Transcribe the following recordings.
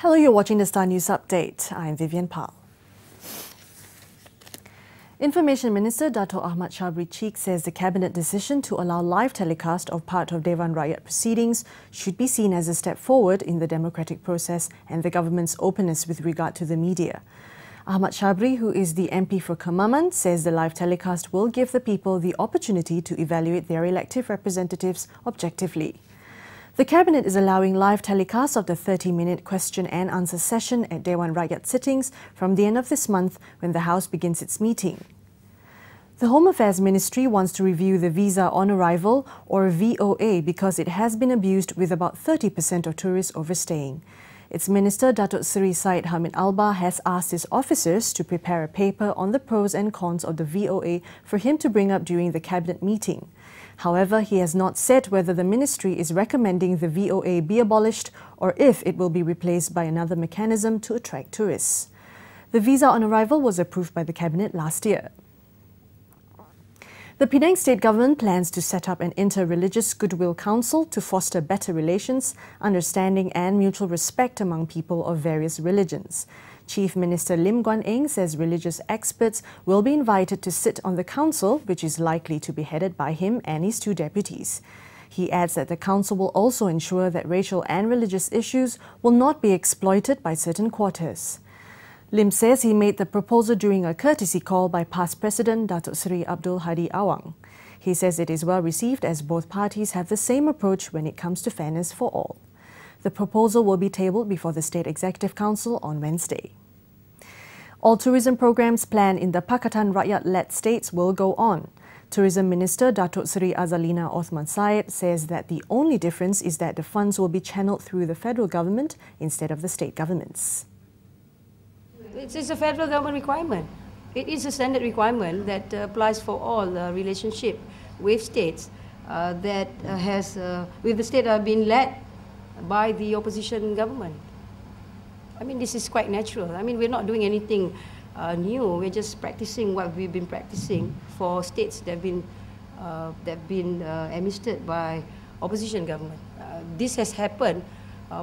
Hello, you're watching the Star News Update. I'm Vivienne Pal. Information Minister Datuk Ahmad Shabery says the Cabinet decision to allow live telecast of part of Dewan Rakyat proceedings should be seen as a step forward in the democratic process and the government's openness with regard to the media. Ahmad Shabery, who is the MP for Kemaman, says the live telecast will give the people the opportunity to evaluate their elective representatives objectively. The Cabinet is allowing live telecast of the 30-minute question and answer session at Dewan Rakyat sittings from the end of this month when the House begins its meeting. The Home Affairs Ministry wants to review the Visa on Arrival or VOA because it has been abused with about 30% of tourists overstaying. Its Minister Datuk Seri Syed Hamid Alba has asked his officers to prepare a paper on the pros and cons of the VOA for him to bring up during the Cabinet meeting. However, he has not said whether the ministry is recommending the VOA be abolished or if it will be replaced by another mechanism to attract tourists. The Visa on Arrival was approved by the Cabinet last year. The Penang State Government plans to set up an inter-religious goodwill council to foster better relations, understanding and mutual respect among people of various religions. Chief Minister Lim Guan Eng says religious experts will be invited to sit on the council, which is likely to be headed by him and his two deputies. He adds that the council will also ensure that racial and religious issues will not be exploited by certain quarters. Lim says he made the proposal during a courtesy call by past President Datuk Seri Abdul Hadi Awang. He says it is well received as both parties have the same approach when it comes to fairness for all. The proposal will be tabled before the State Executive Council on Wednesday. All tourism programs planned in the Pakatan Rakyat-led states will go on. Tourism Minister Datuk Seri Azalina Othman Syed says that the only difference is that the funds will be channeled through the federal government instead of the state governments. It's a federal government requirement. It is a standard requirement that applies for all relationship with states that has with the state being led by the opposition government. I mean, this is quite natural. I mean, we're not doing anything new. We're just practicing what we've been practicing for states that have been administered by opposition government. This has happened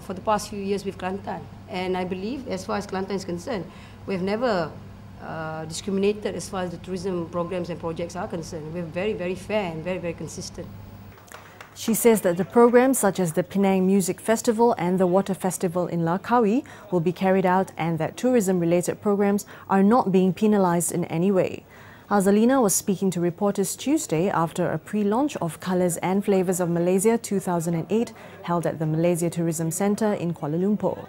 for the past few years with Kelantan, and I believe, as far as Kelantan is concerned, we've never discriminated as far as the tourism programs and projects are concerned. We're very, very fair and very, very consistent. She says that the programs such as the Penang Music Festival and the Water Festival in Langkawi will be carried out and that tourism-related programs are not being penalised in any way. Azalina was speaking to reporters Tuesday after a pre-launch of Colours and Flavours of Malaysia 2008 held at the Malaysia Tourism Centre in Kuala Lumpur.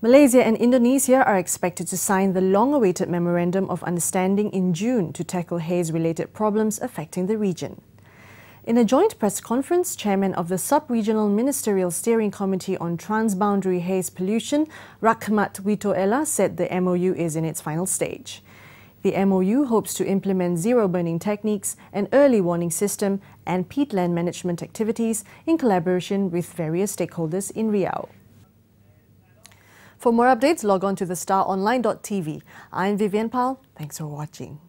Malaysia and Indonesia are expected to sign the long-awaited Memorandum of Understanding in June to tackle haze-related problems affecting the region. In a joint press conference, Chairman of the Sub-Regional Ministerial Steering Committee on Transboundary Haze Pollution, Rahmat Witoela, said the MOU is in its final stage. The MOU hopes to implement zero-burning techniques, an early warning system and peatland management activities in collaboration with various stakeholders in Riau. For more updates, log on to thestaronline.tv. I'm Vivienne Pal. Thanks for watching.